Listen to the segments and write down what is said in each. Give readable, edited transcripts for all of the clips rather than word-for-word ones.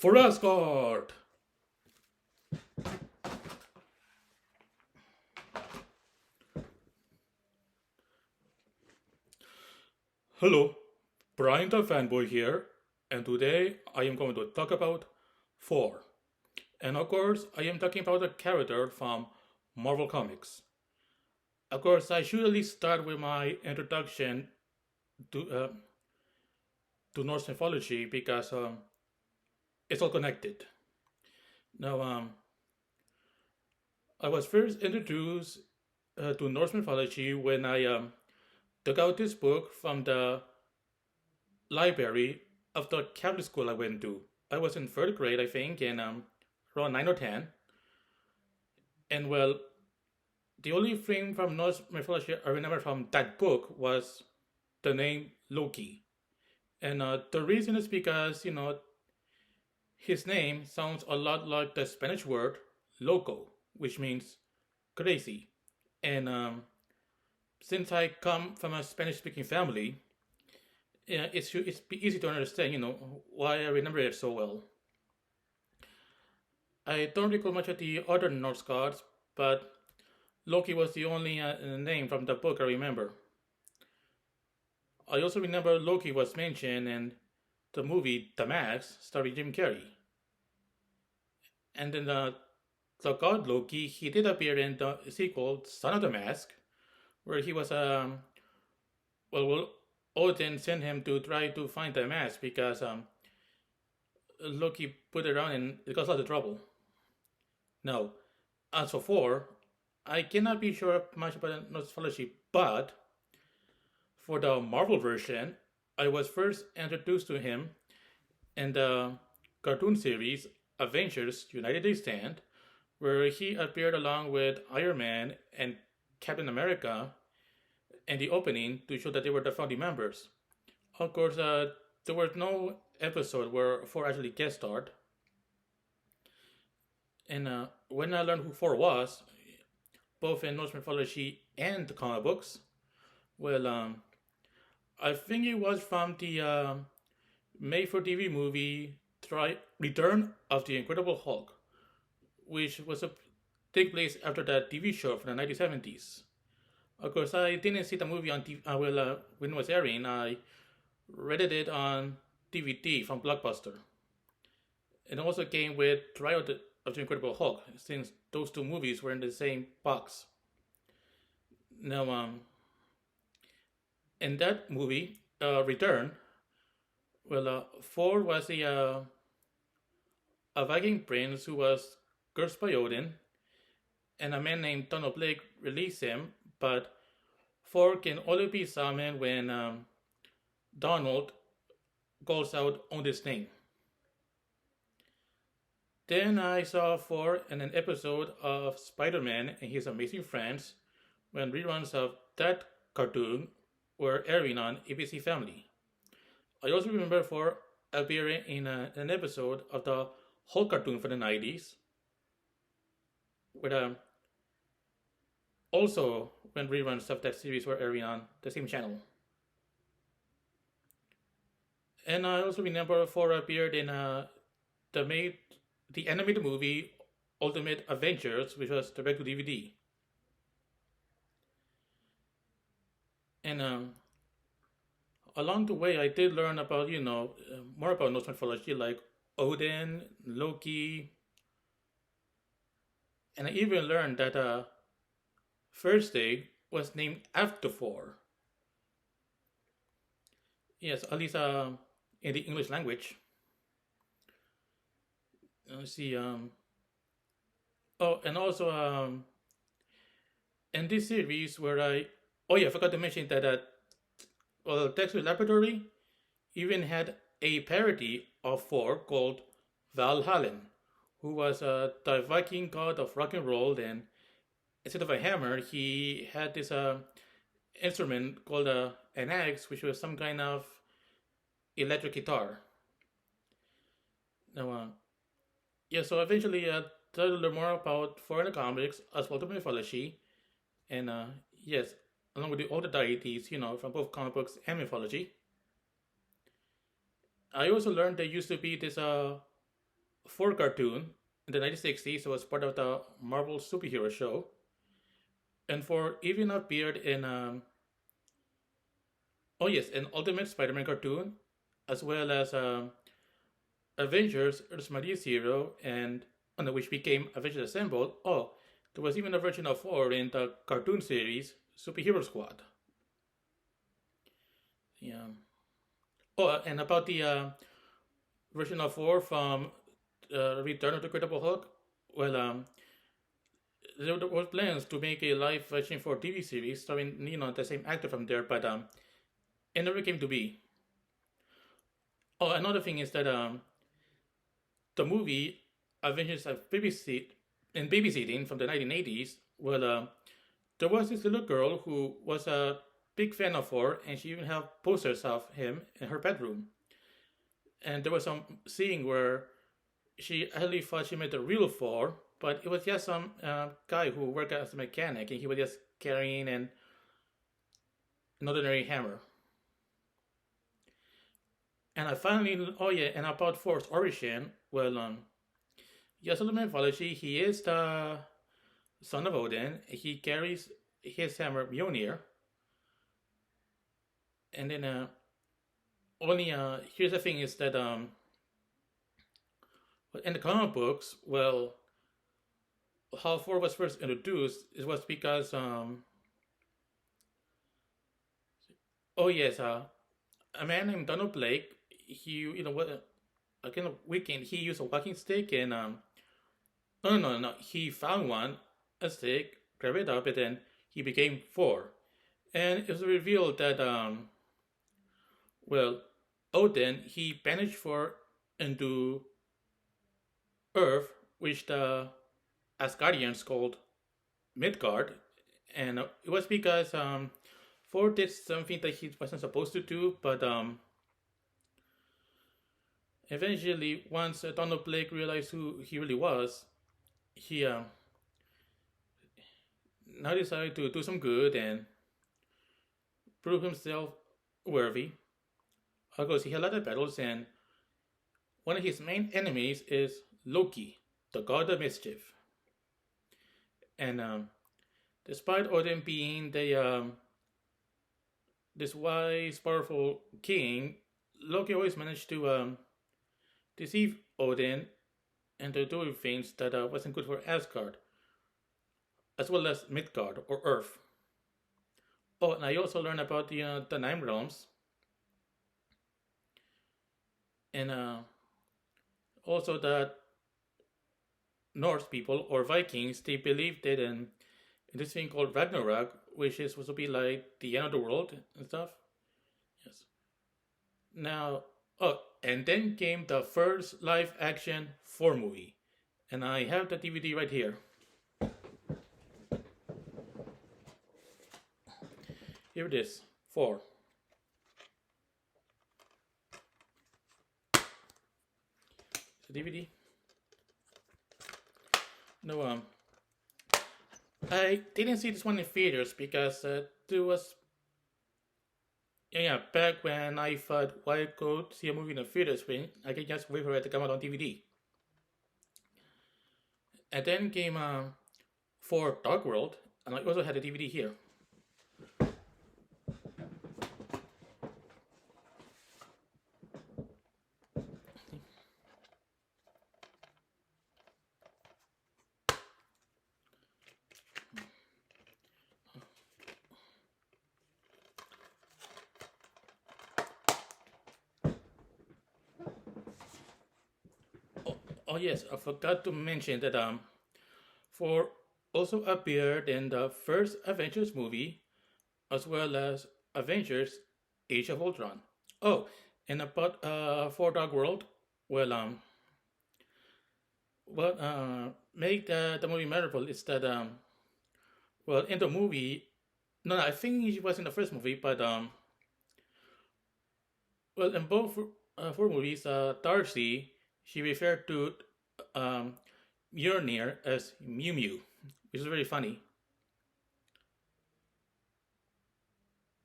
For Asgard! Hello, Brian the Fanboy here, and today I am going to talk about Thor. And of course, I am talking about a character from Marvel Comics. Of course, I should at least start with my introduction to, uh, to Norse mythology because it's all connected. Now, I was first introduced to Norse mythology when I took out this book from the library of the Catholic school I went to. I was in third grade, I think, and around 9 or 10. And well, the only thing from Norse mythology I remember from that book was the name Loki. And the reason is because, his name sounds a lot like the Spanish word loco, which means crazy. And since I come from a Spanish speaking family, yeah, it's easy to understand, why I remember it so well. I don't recall much of the other Norse gods, but Loki was the only name from the book I remember. I also remember Loki was mentioned in the movie The Mask, starring Jim Carrey. And in the god Loki, he did appear in the sequel, Son of the Mask, where he was well, Odin sent him to try to find the mask because Loki put it on and it caused a lot of trouble. Now, as for Thor, I cannot be sure much about nostalgia, but for the Marvel version, I was first introduced to him in the cartoon series Avengers United They Stand, where he appeared along with Iron Man and Captain America in the opening to show that they were the founding members. Of course, there was no episode where Thor actually guest starred. And when I learned who Thor was, both in Norse mythology and the comic books, well, I think it was from the made for TV movie Return of the Incredible Hulk, which was a take place after that TV show from the 1970s. Of course, I didn't see the movie on TV, when it was airing. I rented it on DVD from Blockbuster. It also came with Trial of the Incredible Hulk, since those two movies were in the same box. Now, in that movie, Return, Thor was a Viking prince who was cursed by Odin, and a man named Donald Blake released him, but Thor can only be summoned when Donald calls out on his name. Then I saw Thor in an episode of Spider Man and His Amazing Friends when reruns of that cartoon were airing on ABC Family. I also remember Thor appearing in an episode of the Hulk cartoon from the 90s, with also when reruns of that series were airing on the same channel. And I also remember Thor appeared in the made the animated movie Ultimate Adventures, which was direct to DVD. And along the way, I did learn about more about Norse mythology, like Odin, Loki, and I even learned that Thursday was named after Thor. Yes, at least in the English language. Let's see. Oh, and also in this series where oh yeah, I forgot to mention that Dexter Laboratory even had a parody of Thor called Valhallen, who was the Viking god of rock and roll, and instead of a hammer, he had this instrument called an axe, which was some kind of electric guitar. Now, yeah, so eventually try to learn more about foreign comics as well as mythology, and yes, along with all the deities, from both comic books and mythology. I also learned there used to be this Thor cartoon in the 1960s. It was part of the Marvel superhero show, and Thor even appeared in oh yes, an Ultimate Spider-Man cartoon, as well as Avengers: Earth's Mightiest Hero, and which became Avengers Assemble. Oh, there was even a version of Thor in the cartoon series Superhero Squad. Yeah. Oh, and about the version of Thor from Return of the Incredible Hulk. Well, there were plans to make a live version for TV series starring the same actor from there, but it never came to be. Oh, another thing is that the movie Avengers of Babysitting from the 1980s. Well, there was this little girl who was a big fan of Thor, and she even had posters of him in her bedroom. And there was some scene where she actually thought she met the real Thor, but it was just some guy who worked as a mechanic, and he was just carrying an ordinary hammer. And I finally, oh yeah, and about Thor's origin, well, yes, in the mythology, he is the son of Odin. He carries his hammer Mjolnir, and then only here's the thing is that in the comic books, well, how Thor was first introduced it was because oh yes, a man named Donald Blake, he what a kind of weekend he used a walking stick and no, he found one a stick, grabbed it up, and then he became Thor. And it was revealed that well, Odin he banished Thor into Earth, which the Asgardians called Midgard, and it was because Thor did something that he wasn't supposed to do, but eventually, once Donald Blake realized who he really was, he now decided to do some good and prove himself worthy. Of course, he had a lot of battles, and one of his main enemies is Loki, the god of mischief. And despite Odin being this wise, powerful king, Loki always managed to deceive Odin into doing things that wasn't good for Asgard, as well as Midgard or Earth. Oh, and I also learned about the Nine Realms, and also that Norse people or Vikings they believed in this thing called Ragnarok, which is supposed to be like the end of the world and stuff. Yes. Now, oh, and then came the first live action Thor movie, and I have the DVD right here. Here it is, Thor. The DVD. No, I didn't see this one in theaters because there was yeah, back when I thought why go see a movie in a theater screen, I can just wait for it to come out on DVD. And then came for Dark World, and I also had a DVD here. Oh yes, I forgot to mention that Thor also appeared in the first Avengers movie, as well as Avengers: Age of Ultron. Oh, and about For Dark World, well what make the movie memorable is that well in the movie, no, I think it was in the first movie, but well in both four movies, Darcy she referred to um, Mjolnir as Mew Mew, which is very funny.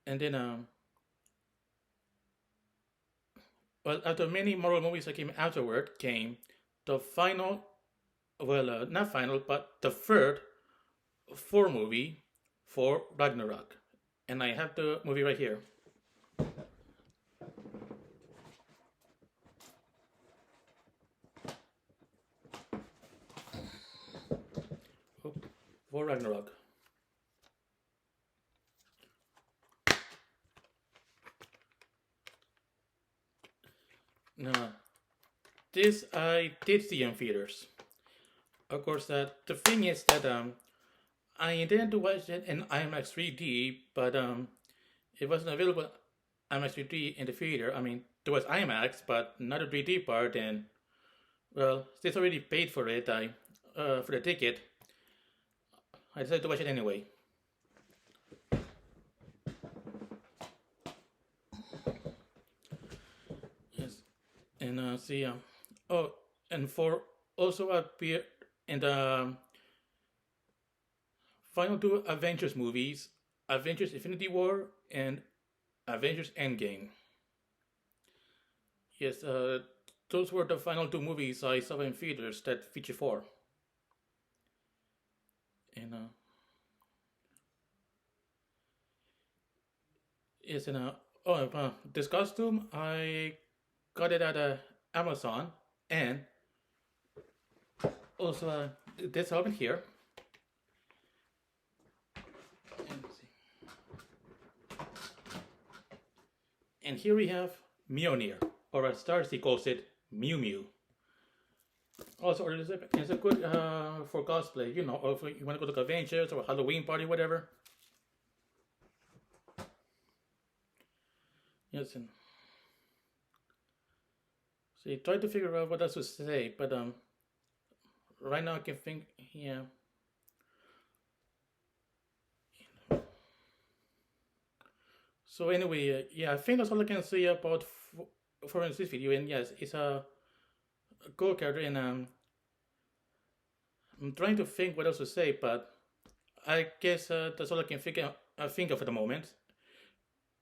And then, well, after many Marvel movies that came afterward, came the final, well, not final, but the third Thor movie for Ragnarok. And I have the movie right here. Oh, for Ragnarok. Now, this I did see in theaters. Of course, the thing is that I intended to watch it in IMAX 3D, but it wasn't available IMAX 3D in the theater. I mean, there was IMAX, but not a 3D part. And well, since I already paid for it, I for the ticket, I decided to watch it anyway. Yes, and see, oh, and for also appear in the final two Avengers movies, Avengers Infinity War and Avengers Endgame. Yes, those were the final two movies I saw in theaters that feature four. And yes, and this costume I got it at Amazon, and also this helmet here. And here we have Mjolnir, or as Starcy calls it, Mew Mew. Also, it's a good for cosplay, you know, or if you want to go to conventions or a Halloween party, whatever. Yes, and see, try to figure out what else to say, but right now I can think, yeah. So anyway, yeah, I think that's all I can say about for this video. And yes, it's a cool character, and I'm trying to think what else to say, but I guess that's all I can think of at the moment.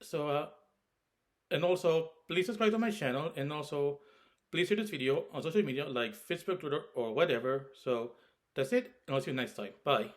So, and also, please subscribe to my channel, and also, please share this video on social media like Facebook, Twitter, or whatever. So, that's it, and I'll see you next time. Bye.